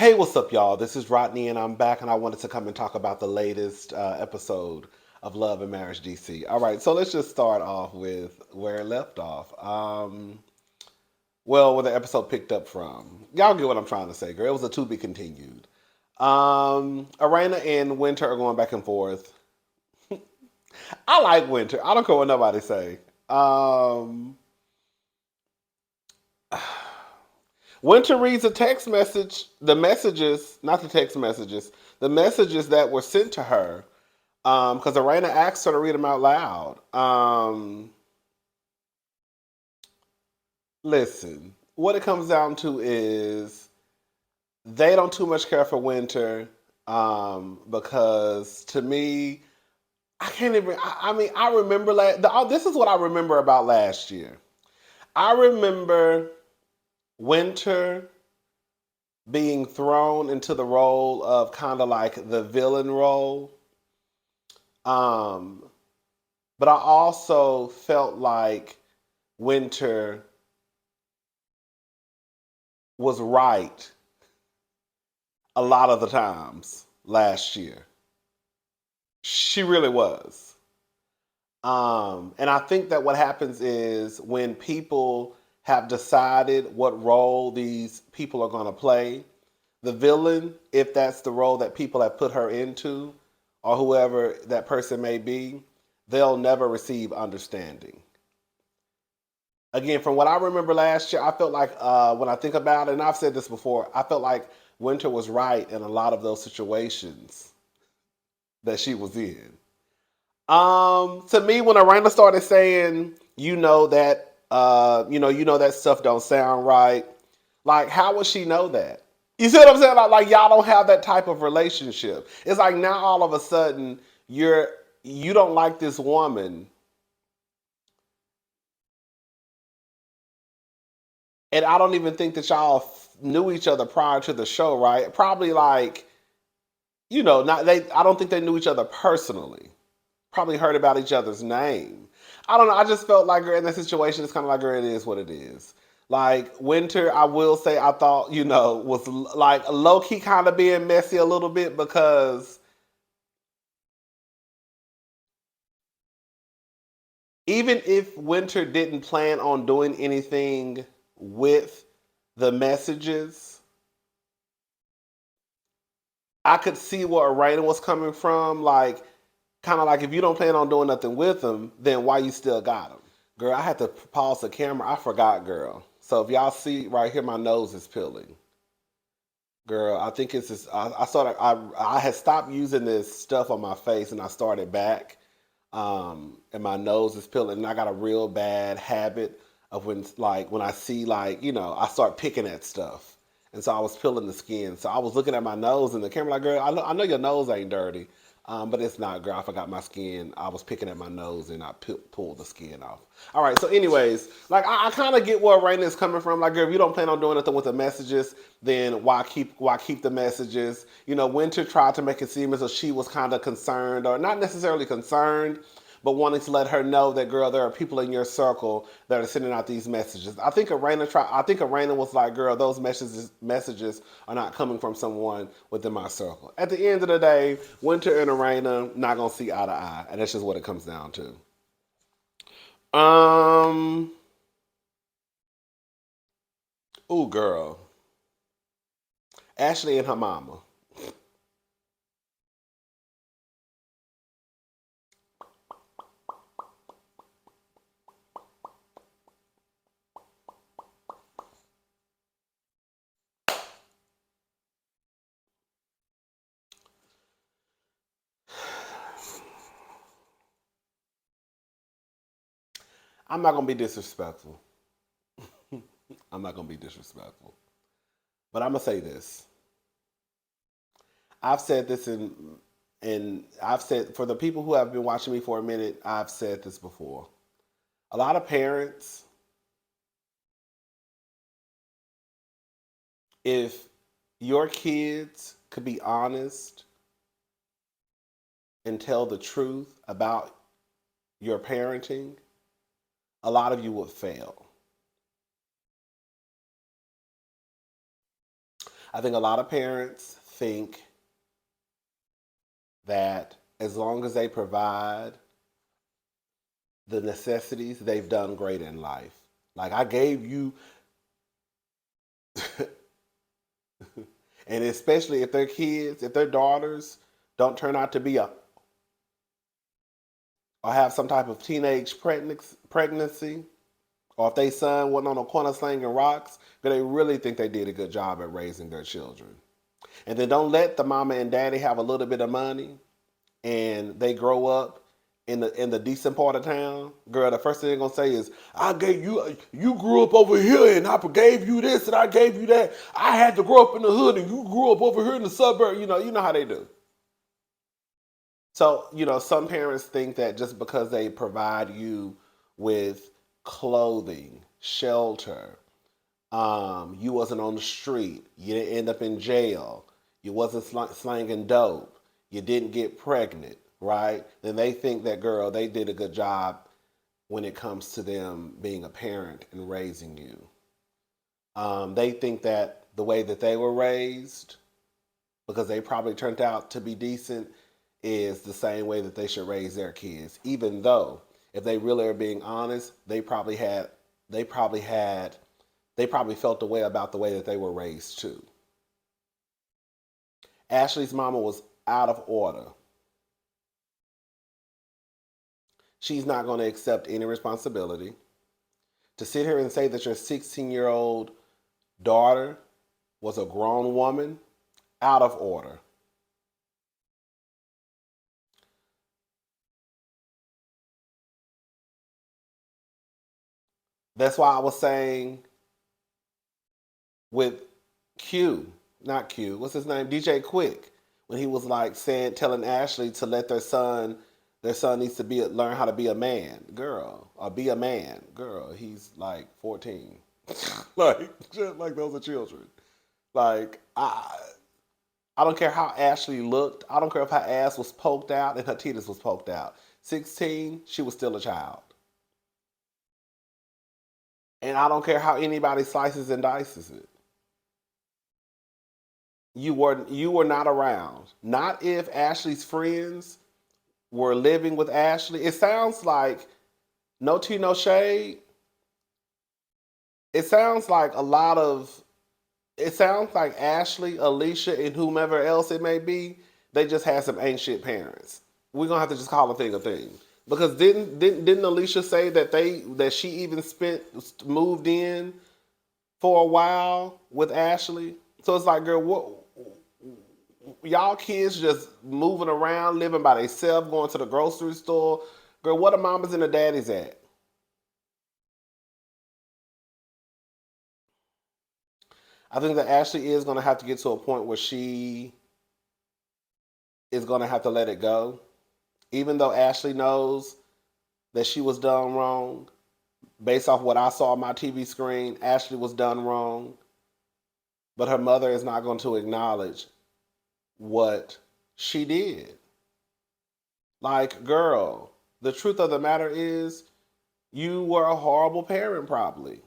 Hey, what's up, y'all? This is Rodney, and I'm back, and I wanted to come and talk about the latest episode of Love and Marriage DC. All right, so let's just start off with where it left off. Where the episode picked up from. Y'all get what I'm trying to say, girl. It was a to be continued. Arena and Winter are going back and forth. I like Winter. I don't care what nobody say. Um, Winter reads a text message, the messages, not the text messages, the messages that were sent to her. Because Arena asked her to read them out loud. Listen, what it comes down to is they don't too much care for Winter. Because to me, I can't even. I mean, I remember this is what I remember about last year. I remember Winter being thrown into the role of kind of like the villain role. Um, but I also felt like Winter was right a lot of the times last year. She really was. And I think that what happens is when people have decided what role these people are going to play, the villain, if that's the role that people have put her into, or whoever that person may be, they'll never receive understanding. Again, from what I remember last year, I felt like when I think about it, and I've said this before, I felt like Winter was right in a lot of those situations that she was in. To me, when Arana started saying, you know that stuff don't sound right. Like, how would she know that? You see what I'm saying? Like y'all don't have that type of relationship. It's like now all of a sudden you don't like this woman, and I don't even think that y'all knew each other prior to the show, right? Probably like not they. I don't think they knew each other personally. Probably heard about each other's name. I don't know. I just felt like in that situation, it's kind of like, girl, it is what it is. Like Winter, I will say, I thought, was like low key kind of being messy a little bit because even if Winter didn't plan on doing anything with the messages, I could see where Raina was coming from. Like, kind of like if you don't plan on doing nothing with them, then why you still got them? Girl, I had to pause the camera. I forgot, girl. So if y'all see right here, my nose is peeling. Girl, I think it's just, I started, I had stopped using this stuff on my face and I started back. And my nose is peeling. And I got a real bad habit of when I see I start picking at stuff. And so I was peeling the skin. So I was looking at my nose and the camera like, girl, I know your nose ain't dirty. But it's not, girl. I forgot my skin. I was picking at my nose and I pulled the skin off. All right. So, anyways, like I kind of get where Raina is coming from. Like, girl, if you don't plan on doing anything with the messages, then why keep the messages? Winter tried to make it seem as though she was kind of concerned, or not necessarily concerned, but wanting to let her know that, girl, there are people in your circle that are sending out these messages. I think Arena was like, girl, those messages are not coming from someone within my circle. At the end of the day, Winter and Arena not gonna see eye to eye, and that's just what it comes down to. Um, ooh, girl, Ashley and her mama. I'm not gonna be disrespectful. I'm not gonna be disrespectful, but I'm gonna say this. I've said this and I've said for the people who have been watching me for a minute, I've said this before. A lot of parents, if your kids could be honest and tell the truth about your parenting, a lot of you would fail. I think a lot of parents think that as long as they provide the necessities, they've done great in life. Like I gave you, and especially if their kids, if their daughters don't turn out to be a or have some type of teenage pregnancy, or if they son wasn't on a corner slinging rocks, but they really think they did a good job at raising their children. And then don't let the mama and daddy have a little bit of money and they grow up in the decent part of town. Girl, the first thing they're gonna say is, I gave you you grew up over here and I gave you this and I gave you that. I had to grow up in the hood and you grew up over here in the suburb. You know how they do. So, some parents think that just because they provide you with clothing, shelter, you wasn't on the street, you didn't end up in jail, you wasn't slanging dope, you didn't get pregnant, right? Then they think that, girl, they did a good job when it comes to them being a parent and raising you. They think that the way that they were raised, because they probably turned out to be decent, is the same way that they should raise their kids. Even though, if they really are being honest, they probably felt the way about the way that they were raised too. Ashley's mama was out of order. She's not going to accept any responsibility. To sit here and say that your 16-year-old daughter was a grown woman, out of order. That's why I was saying with not Q, what's his name? DJ Quick, when he was like telling Ashley to let their son needs to learn how to be a man, girl, or be a man, girl. He's like 14. like those are children. Like, I don't care how Ashley looked. I don't care if her ass was poked out and her titties was poked out. 16, she was still a child. And I don't care how anybody slices and dices it. You were not around. Not if Ashley's friends were living with Ashley. It sounds like, no tea, no shade. It sounds like Ashley, Alicia, and whomever else it may be, they just had some ain't shit parents. We're gonna have to just call a thing a thing. Because didn't Alicia say that she even moved in for a while with Ashley? So it's like, girl, what y'all kids just moving around, living by themselves, going to the grocery store. Girl, what are mamas and the daddies at? I think that Ashley is going to have to get to a point where she is going to have to let it go. Even though Ashley knows that she was done wrong, based off what I saw on my TV screen, Ashley was done wrong. But her mother is not going to acknowledge what she did. Like, girl, the truth of the matter is, you were a horrible parent, probably.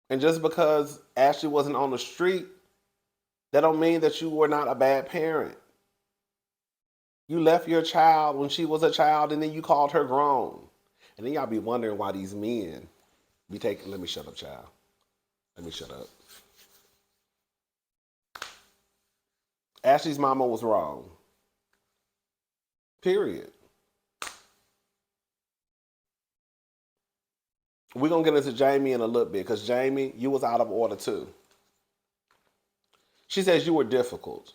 And just because Ashley wasn't on the street, that don't mean that you were not a bad parent. You left your child when she was a child, and then you called her grown. And then y'all be wondering why these men be taking. Let me shut up, child. Let me shut up. Ashley's mama was wrong. Period. We're going to get into Jamie in a little bit, because Jamie, you was out of order too. She says you were difficult.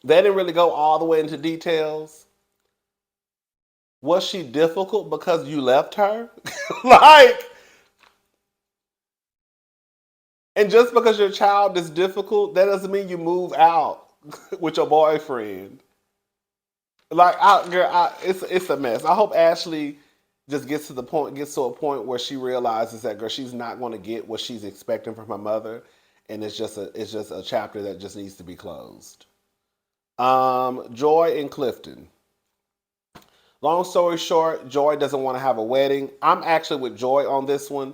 They didn't really go all the way into details. Was she difficult because you left her? Like, and just because your child is difficult, that doesn't mean you move out with your boyfriend. Like, it's a mess. I hope Ashley just gets to a point where she realizes that, girl, she's not going to get what she's expecting from her mother, and it's just a chapter that just needs to be closed. Joy and Clifton. Long story short, Joy doesn't want to have a wedding. I'm actually with Joy on this one.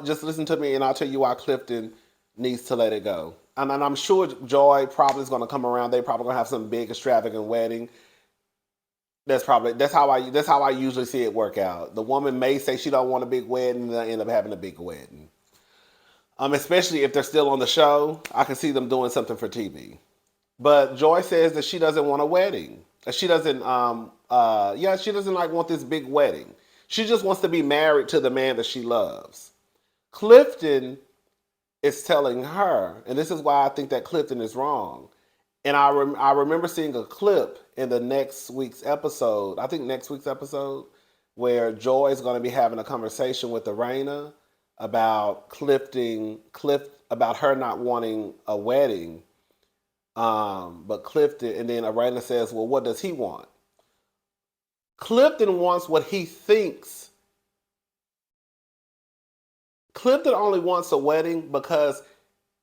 Just listen to me, and I'll tell you why Clifton needs to let it go. And I'm sure Joy probably is going to come around. They probably going to have some big extravagant wedding. That's how I usually see it work out. The woman may say she don't want a big wedding, and they end up having a big wedding. Especially if they're still on the show, I can see them doing something for TV. But Joy says that she doesn't want a wedding. She doesn't. She doesn't like want this big wedding. She just wants to be married to the man that she loves. Clifton is telling her, and this is why I think that Clifton is wrong. And I remember seeing a clip in the next week's episode. I think next week's episode where Joy is going to be having a conversation with Arena about about her not wanting a wedding. But Clifton, and then Arena says, well, what does he want? Clifton wants what he thinks. Clifton only wants a wedding because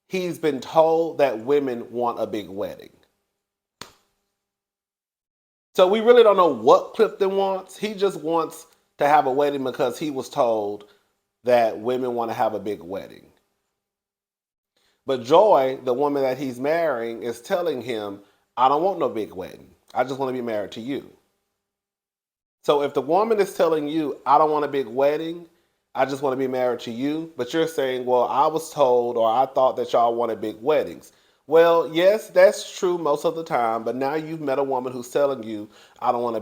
he's been told that women want a big wedding. So we really don't know what Clifton wants. He just wants to have a wedding because he was told that women want to have a big wedding. But Joy, the woman that he's marrying, is telling him, I don't want no big wedding. I just want to be married to you. So if the woman is telling you, I don't want a big wedding, I just want to be married to you, but you're saying, well, I was told or I thought that y'all wanted big weddings. Well, yes, that's true most of the time, but now you've met a woman who's telling you, I don't want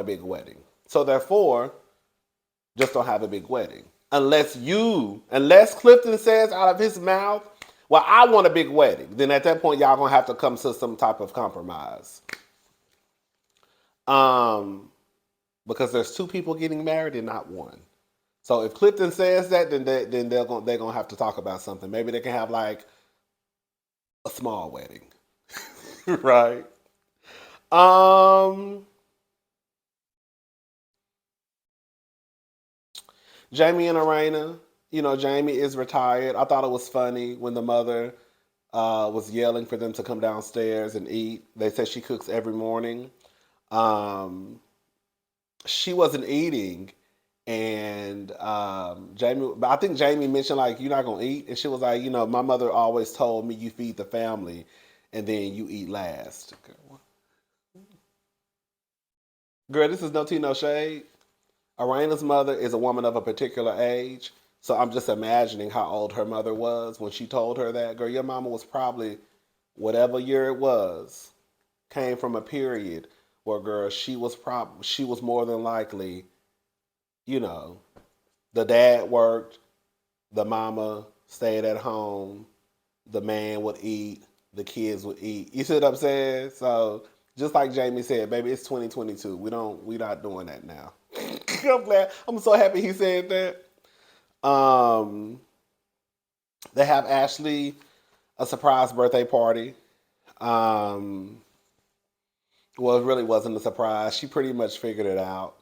a big wedding. So therefore, just don't have a big wedding. Unless Clifton says out of his mouth, well, I want a big wedding. Then at that point, y'all gonna have to come to some type of compromise. Because there's two people getting married and not one. So if Clifton says that, then they're gonna have to talk about something. Maybe they can have like a small wedding, right? Jamie and Arena. Jamie is retired. I thought it was funny when the mother was yelling for them to come downstairs and eat. They said she cooks every morning. She wasn't eating, and I think Jamie mentioned like, you're not gonna eat, and she was like, my mother always told me you feed the family, and then you eat last. Girl, this is no tea, no shade. Arena's mother is a woman of a particular age, so I'm just imagining how old her mother was when she told her that. Girl, your mama was probably, whatever year it was, came from a period where, girl, she was more than likely, the dad worked, the mama stayed at home, the man would eat, the kids would eat. You see what I'm saying? So just like Jamie said, baby, it's 2022. We not doing that now. I'm so happy he said that. They have Ashley a surprise birthday party. Well, it really wasn't a surprise. She pretty much figured it out.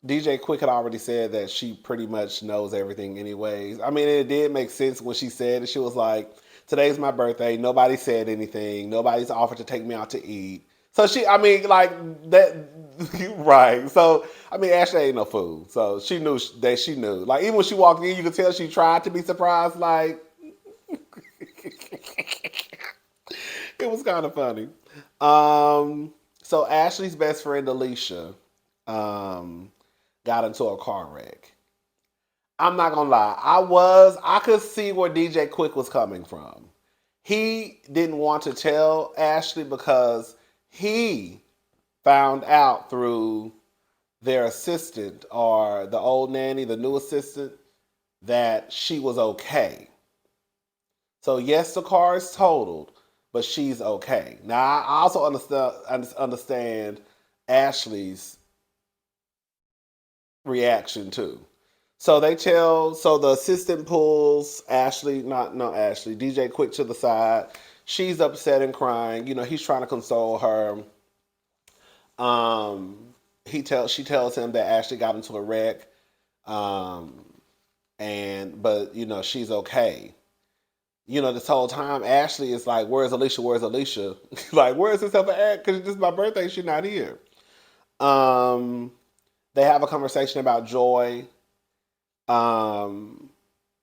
DJ Quick had already said that she pretty much knows everything anyways. I mean, it did make sense when she said it. She was like, today's my birthday. Nobody said anything. Nobody's offered to take me out to eat. So like that, right. So, Ashley ain't no fool. So she knew that she knew. Like, even when she walked in, you could tell she tried to be surprised. Like, it was kind of funny. So Ashley's best friend, Alicia, got into a car wreck. I'm not gonna lie. I could see where DJ Quick was coming from. He didn't want to tell Ashley because he found out through their assistant or the old nanny, the new assistant, that she was okay. So yes, the car is totaled, but she's okay. Now I also understand Ashley's reaction too. So the assistant pulls DJ Quick to the side. She's upset and crying. He's trying to console her. She tells him that Ashley got into a wreck. But she's okay. This whole time Ashley is like, where's Alicia? Where's Alicia? Like, where's this other at? Because it's my birthday, she's not here. They have a conversation about Joy.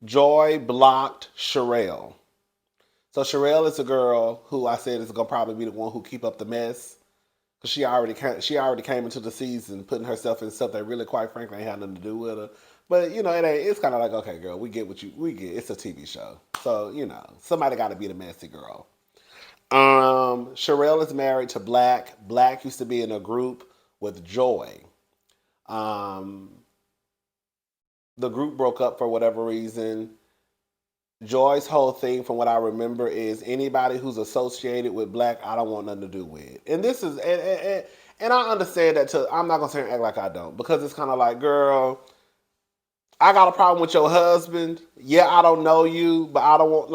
Joy blocked Sherelle. So Sherelle is a girl who I said is gonna probably be the one who keep up the mess because she already came into the season putting herself in stuff that really, quite frankly, ain't had nothing to do with her. But it's kind of like, okay, girl, we get what we get. It's a TV show, so somebody got to be the messy girl. Sherelle is married to Black. Black used to be in a group with Joy. Um, the group broke up for whatever reason. Joy's whole thing, from what I remember, is anybody who's associated with Black, I don't want nothing to do with. And this is, and I understand that too. I'm not gonna sit here and act like I don't, because it's kind of like, girl, I got a problem with your husband. Yeah, I don't know you, but I don't want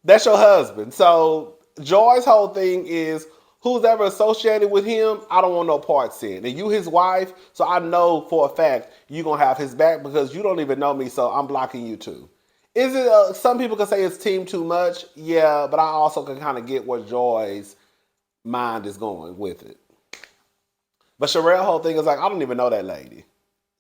that's your husband. So Joy's whole thing is who's ever associated with him, I don't want no parts in. And you his wife, so I know for a fact you gonna have his back because you don't even know me, so I'm blocking you too. Is it? Some people can say it's team too much. Yeah, but I also can kind of get where Joy's mind is going with it. But Sherelle's whole thing is like, I don't even know that lady.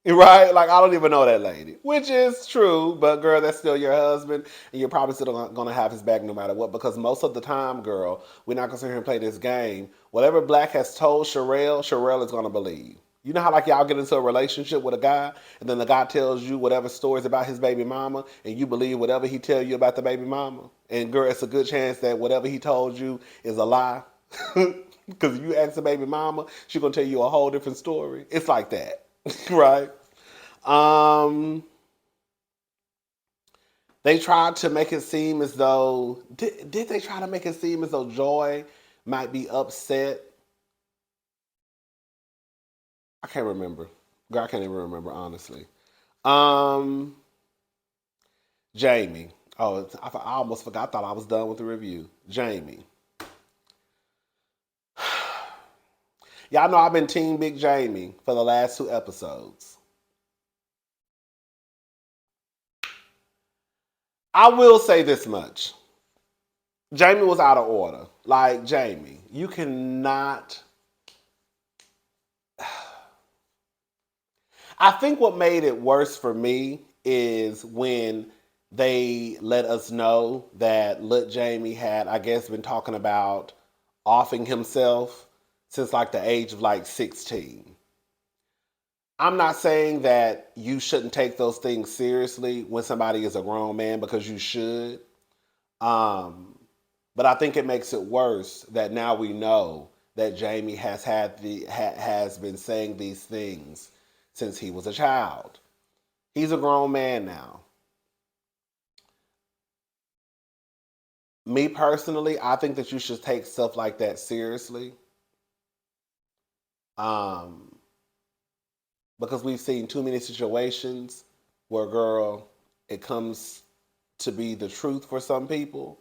Right? Like, I don't even know that lady. Which is true, but girl, that's still your husband, and you're probably still going to have his back no matter what, because most of the time, girl, we're not going to sit here and play this game. Whatever Black has told Sherelle is going to believe. You know how, like, y'all get into a relationship with a guy, and then the guy tells you whatever stories about his baby mama, and you believe whatever he tell you about the baby mama? And girl, it's a good chance that whatever he told you is a lie. Because if you ask the baby mama, she's going to tell you a whole different story. It's like that. Right? Um, they tried to make it seem as though did they try to make it seem as though Joy might be upset? I can't remember. Girl, I can't even remember honestly. Um, Jamie. Oh, I almost forgot. I thought I was done with the review. Jamie. Y'all know I've been Team Big Jamie for the last 2 episodes. I will say this much. Jamie was out of order. Like, Jamie, you cannot. I think what made it worse for me is when they let us know that Lit Jamie had, I guess, been talking about offing himself since like the age of like 16. I'm not saying that you shouldn't take those things seriously when somebody is a grown man, because you should. Um, but I think it makes it worse that now we know that Jamie has been saying these things since he was a child. He's a grown man now. Me personally, I think that you should take stuff like that seriously. Um, because we've seen too many situations where, girl, it comes to be the truth for some people.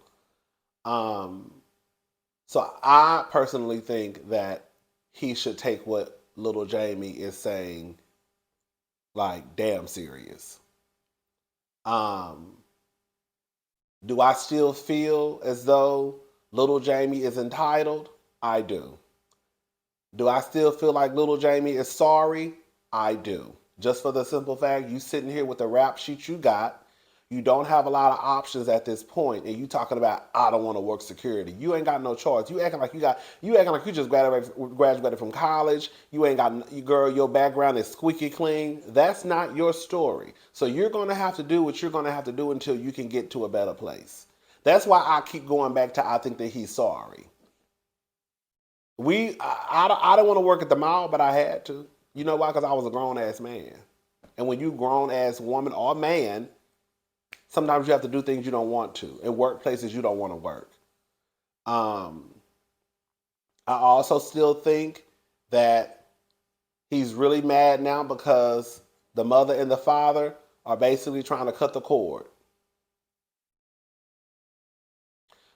Um, so I personally think that he should take what little Jamie is saying like damn serious. Um, do I still feel as though little Jamie is entitled? I do. Do I still feel like little Jamie is sorry? I do. Just for the simple fact, you sitting here with the rap sheet you got, you don't have a lot of options at this point, and you talking about I don't want to work security. You ain't got no choice. You acting like you just graduated from college. You ain't got girl. Your background is squeaky clean. That's not your story. So you're gonna have to do what you're gonna have to do until you can get to a better place. That's why I keep going back to I think that he's sorry. I don't want to work at the mall, but I had to. You know why? Because I was a grown ass man. And when you grown ass woman or man, sometimes you have to do things you don't want to in workplaces you don't want to work. Um, I also still think that he's really mad now because the mother and the father are basically trying to cut the cord.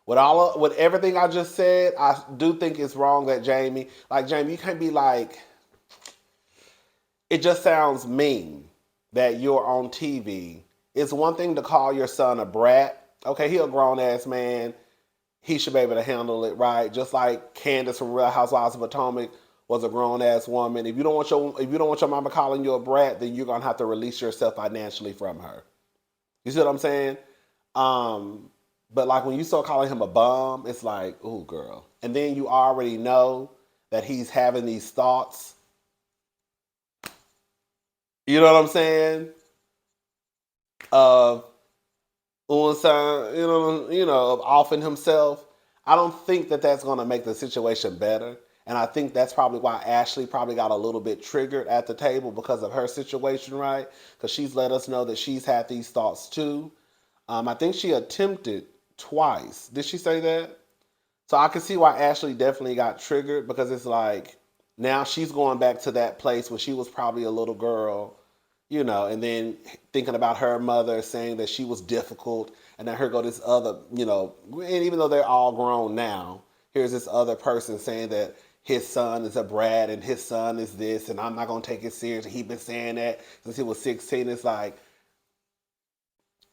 With everything I just said, I do think it's wrong that Jamie, you can't be like, it just sounds mean that you're on TV. It's one thing to call your son a brat. Okay, he a grown ass man. He should be able to handle it, right? Just like Candace from Real Housewives of Potomac was a grown ass woman. If you don't want your mama calling you a brat, then you're gonna have to release yourself financially from her. You see what I'm saying? But like when you start calling him a bum, it's like, ooh, girl. And then you already know that he's having these thoughts. You know what I'm saying? Of of offing himself. I don't think that that's going to make the situation better. And I think that's probably why Ashley probably got a little bit triggered at the table because of her situation, right? Because she's let us know that she's had these thoughts too. I think she attempted twice. Did she say that? So I can see why Ashley definitely got triggered because it's like now she's going back to that place when she was probably a little girl, and then thinking about her mother saying that she was difficult, and then her go this other, and even though they're all grown now, here's this other person saying that his son is a brat and his son is this, and I'm not gonna take it serious. He's been saying that since he was 16. It's like,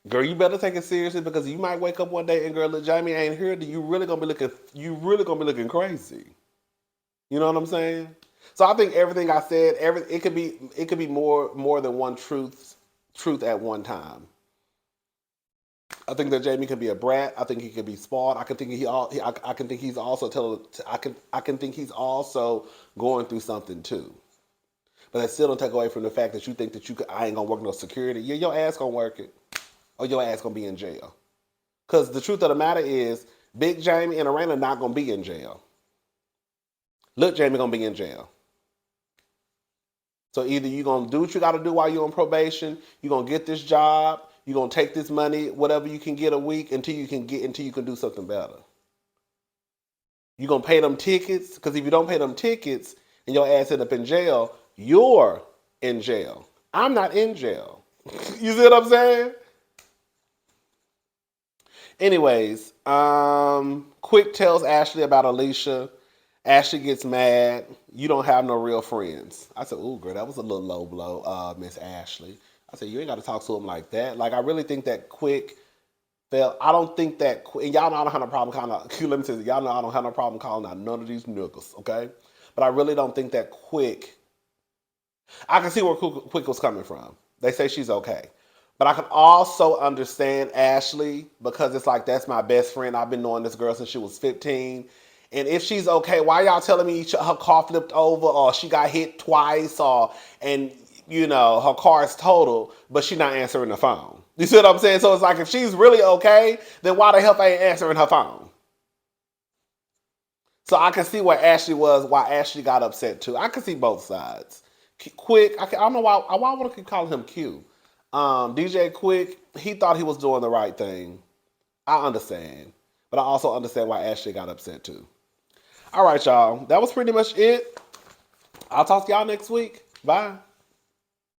girl, you better take it seriously because you might wake up one day and girl, look, Jamie ain't here. You really gonna be looking crazy. You know what I'm saying? So I think everything I said, it could be more than one truth at one time. I think that Jamie can be a brat. I think he can be spoiled. I can think I can think he's also I can think he's also going through something too. But that still don't take away from the fact that you think that I ain't gonna work no security. Yeah, your ass gonna work it, or your ass gonna be in jail. Because the truth of the matter is, Big Jamie and Arena not gonna be in jail. Look, Jamie gonna be in jail. So either you're gonna do what you gotta do while you're on probation, you're gonna get this job, you're gonna take this money, whatever you can get a week until you can do something better. You're gonna pay them tickets, because if you don't pay them tickets and your ass end up in jail, you're in jail. I'm not in jail. You see what I'm saying? Anyways, Quick tells Ashley about Alicia. Ashley gets mad. You don't have no real friends. I said, ooh, girl, that was a little low blow, Miss Ashley. I said, you ain't got to talk to him like that. Like, I really think that Quick felt, I don't think that, and y'all know I don't have no problem calling out, let me tell you, y'all know I don't have no problem calling out none of these niggas, okay? But I really don't think that Quick, I can see where Quick was coming from. They say she's okay. But I can also understand Ashley because it's like, that's my best friend. I've been knowing this girl since she was 15. And if she's okay, why y'all telling me her car flipped over or she got hit twice and her car is total, but she not answering the phone? You see what I'm saying? So it's like, if she's really okay, then why the hell ain't answering her phone? So I can see why Ashley got upset too. I can see both sides. Quick, I don't know why I want to keep calling him Q. DJ Quick, he thought he was doing the right thing. I understand. But I also understand why Ashley got upset too. All right, y'all. That was pretty much it. I'll talk to y'all next week. Bye.